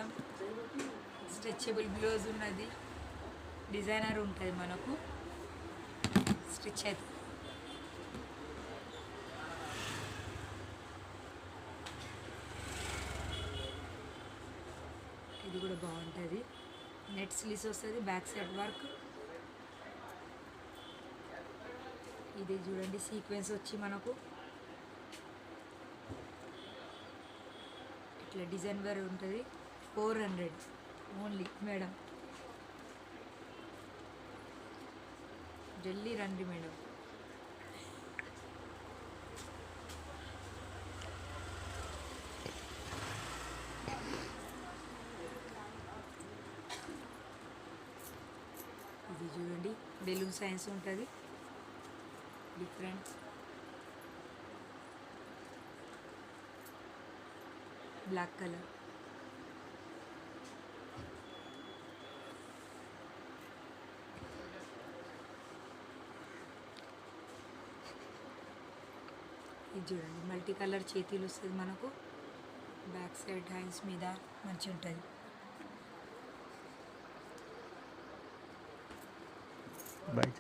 Madam. Stretchable blouse ఉన్నది, designer ఉంటుంది మనకు, స్టిచ్ అయితే ఇది కూడా బాగుంటుంది. నెట్ స్లీవ్స్ వస్తుంది, బ్యాక్ సైడ్ వర్క్. ఇది చూడండి సీక్వెన్స్ వచ్చి మనకు ఇట్లా డిజైన్ వేర్ ఉంటుంది. 400 ఓన్లీ మేడం. జల్దీ రండి మేడం. ఇది చూడండి బెలూన్ సైన్స్ ఉంటుంది, డిఫరెంట్ బ్లాక్ కలర్. ఇది చూడండి మల్టీ కలర్ చేతిలు వస్తుంది మనకు, బ్యాక్ సైడ్ హ్యాండ్స్ మీద మంచి ఉంటుంది. బాయ్.